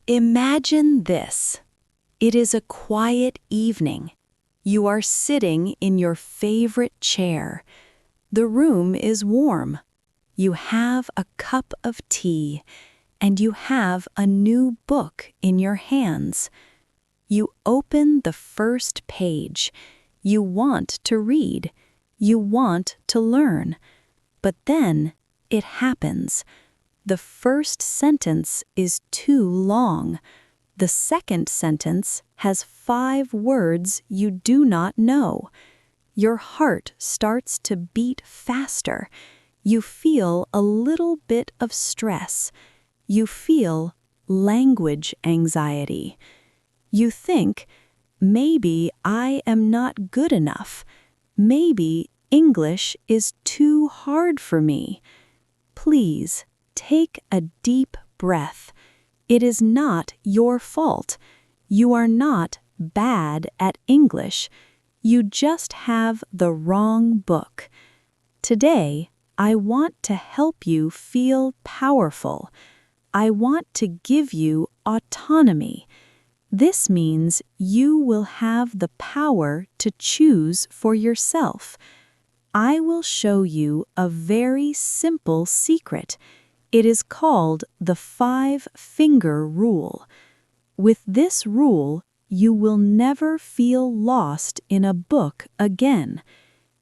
Imagine this. It is a quiet evening. You are sitting in your favorite chair. The room is warm. You have a cup of tea, and you have a new book in your hands. You open the first page. You want to read. You want to learn. But then it happens. The first sentence is too long. The second sentence has 5 words you do not know. Your heart starts to beat faster. You feel a little bit of stress. You feel language anxiety. You think, maybe I am not good enough. Maybe English is too hard for me. Please, take a deep breath. It is not your fault. You are not bad at English. You just have the wrong book. Today, I want to help you feel powerful. I want to give you autonomy. This means you will have the power to choose for yourself. I will show you a very simple secret. It is called the 5-finger rule. With this rule, you will never feel lost in a book again.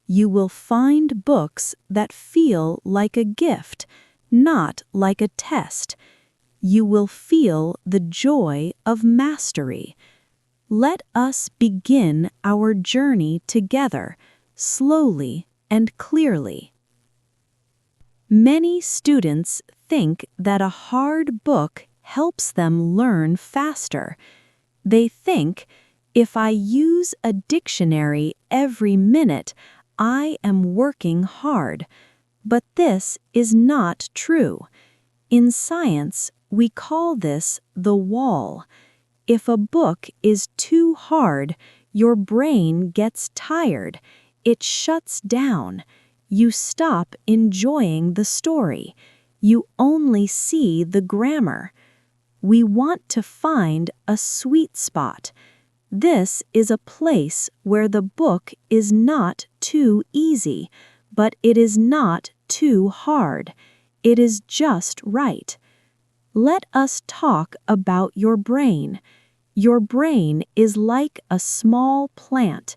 You will find books that feel like a gift, not like a test. You will feel the joy of mastery. Let us begin our journey together, slowly and clearly. Many students think that a hard book helps them learn faster. They think, if I use a dictionary every minute, I am working hard. But this is not true. In science, we call this the wall. If a book is too hard, your brain gets tired. It shuts down. You stop enjoying the story. You only see the grammar. We want to find a sweet spot. This is a place where the book is not too easy, but it is not too hard. It is just right. Let us talk about your brain. Your brain is like a small plant.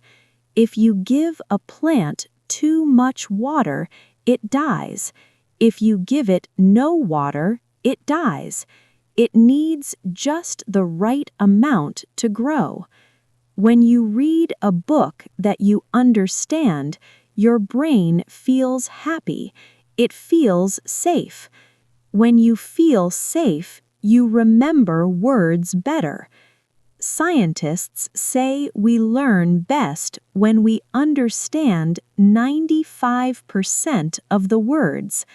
If you give a plant too much water, it dies. If you give it no water, it dies. It needs just the right amount to grow. When you read a book that you understand, your brain feels happy. It feels safe. When you feel safe, you remember words better. Scientists say we learn best when we understand 95% of the words.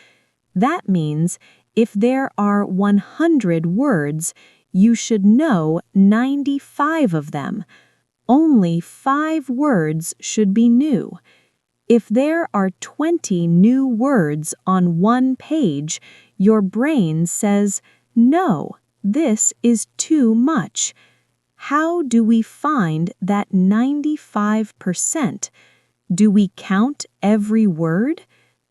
That means if there are 100 words, you should know 95 of them. Only 5 words should be new. If there are 20 new words on one page, your brain says, "No, this is too much." How do we find that 95%? Do we count every word?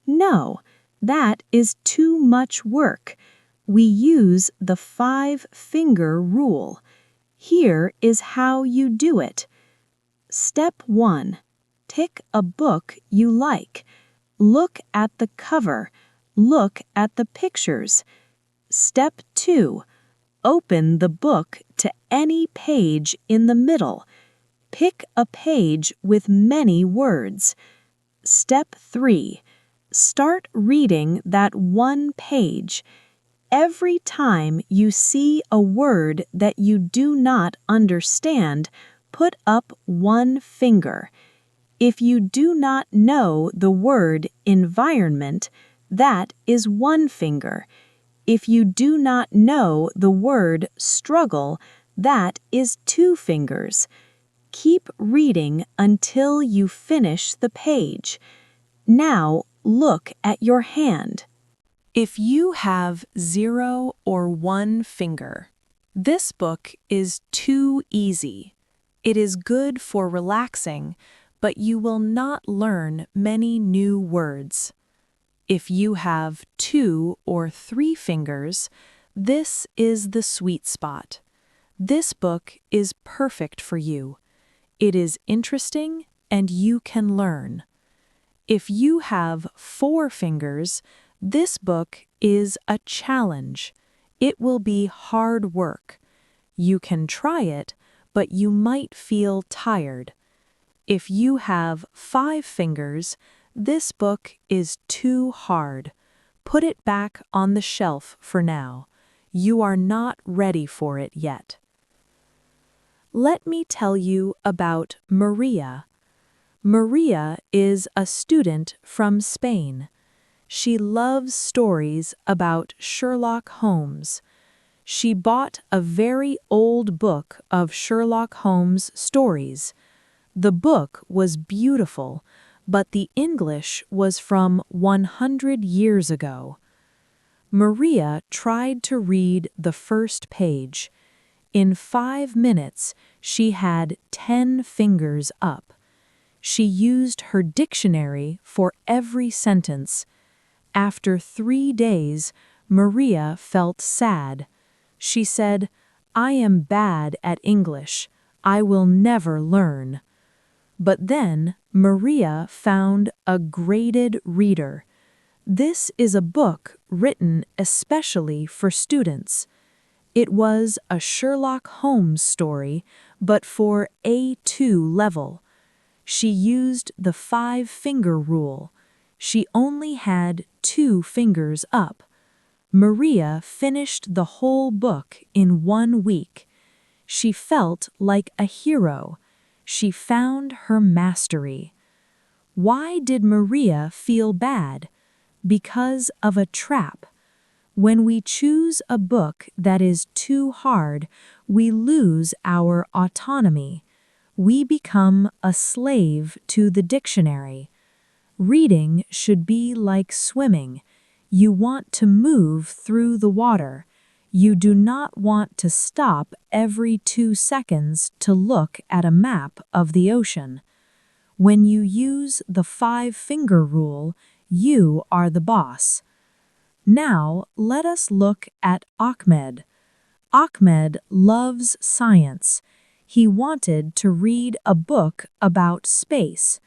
No, that is too much work. We use the 5-finger rule. Here is how you do it. Step 1. Pick a book you like. Look at the cover. Look at the pictures. Step 2. Open the book to any page in the middle. Pick a page with many words. Step 3. Start reading that one page. Every time you see a word that you do not understand, put up one finger. If you do not know the word environment, that is one finger. If you do not know the word struggle, that is 2 fingers. Keep reading until you finish the page. Now look at your hand. If you have 0 or 1 finger, This book is too easy. It is good for relaxing, but you will not learn many new words. If you have 2 or 3 fingers, this is the sweet spot. This book is perfect for you. It is interesting and you can learn. If you have 4 fingers, this book is a challenge. It will be hard work. You can try it, but you might feel tired. If you have 5 fingers, this book is too hard. Put it back on the shelf for now. You are not ready for it yet. Let me tell you about Maria. Maria is a student from Spain. She loves stories about Sherlock Holmes. She bought a very old book of Sherlock Holmes stories. The book was beautiful, but the English was from 100 years ago. Maria tried to read the first page. In 5 minutes, she had 10 fingers up. She used her dictionary for every sentence. After 3 days, Maria felt sad. She said, "I am bad at English. I will never learn." But then Maria found a graded reader. This is a book written especially for students. It was a Sherlock Holmes story, but for A2 level. She used the 5-finger rule. She only had 2 fingers up. Maria finished the whole book in 1 week. She felt like a hero. She found her mastery. Why did Maria feel bad? Because of a trap. When we choose a book that is too hard, we lose our autonomy. We become a slave to the dictionary. Reading should be like swimming. You want to move through the water. You do not want to stop every 2 seconds to look at a map of the ocean. When you use the 5-finger rule, you are the boss. Now, let us look at Ahmed. Ahmed loves science. He wanted to read a book about space.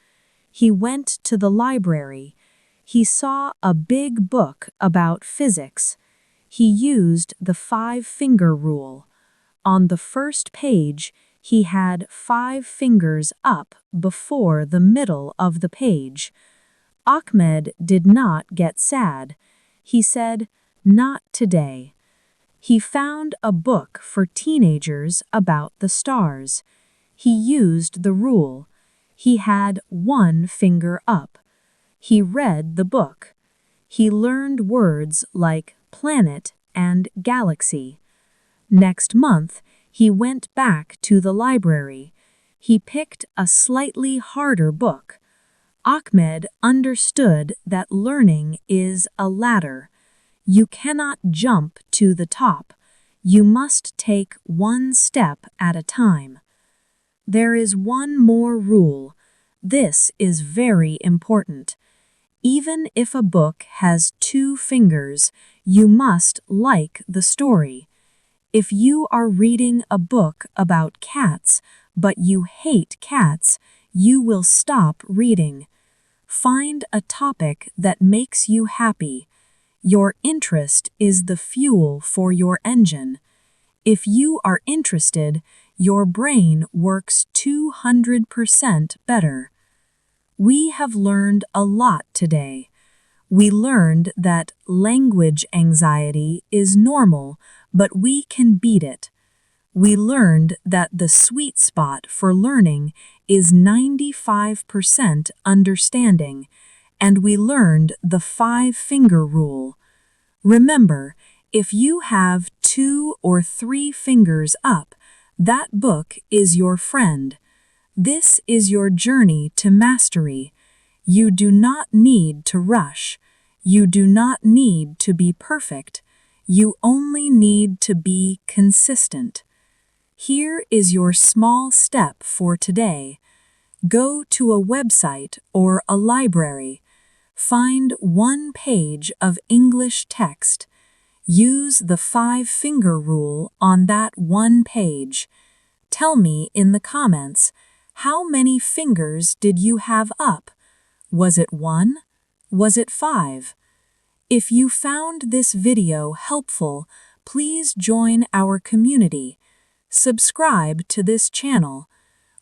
He went to the library. He saw a big book about physics. He used the 5-finger rule. On the first page, he had 5 fingers up before the middle of the page. Ahmed did not get sad. He said, "Not today." He found a book for teenagers about the stars. He used the rule. He had 1 finger up. He read the book. He learned words like planet and galaxy. Next month, he went back to the library. He picked a slightly harder book. Ahmed understood that learning is a ladder. You cannot jump to the top. You must take 1 step at a time. There is one more rule. This is very important. Even if a book has 2 fingers, you must like the story. If you are reading a book about cats, but you hate cats, you will stop reading. Find a topic that makes you happy. Your interest is the fuel for your engine. If you are interested, your brain works 200% better. We have learned a lot today. We learned that language anxiety is normal, but we can beat it. We learned that the sweet spot for learning is 95% understanding, and we learned the 5-finger rule. Remember, if you have 2 or 3 fingers up, that book is your friend. This is your journey to mastery. You do not need to rush. You do not need to be perfect. You only need to be consistent. Here is your small step for today. Go to a website or a library. Find one page of English text. Use the 5-finger rule on that one page. Tell me in the comments, how many fingers did you have up? Was it 1? Was it 5? If you found this video helpful, please join our community. Subscribe to this channel.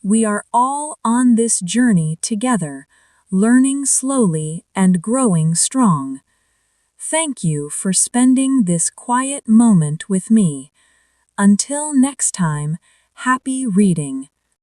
We are all on this journey together, learning slowly and growing strong. Thank you for spending this quiet moment with me. Until next time, happy reading.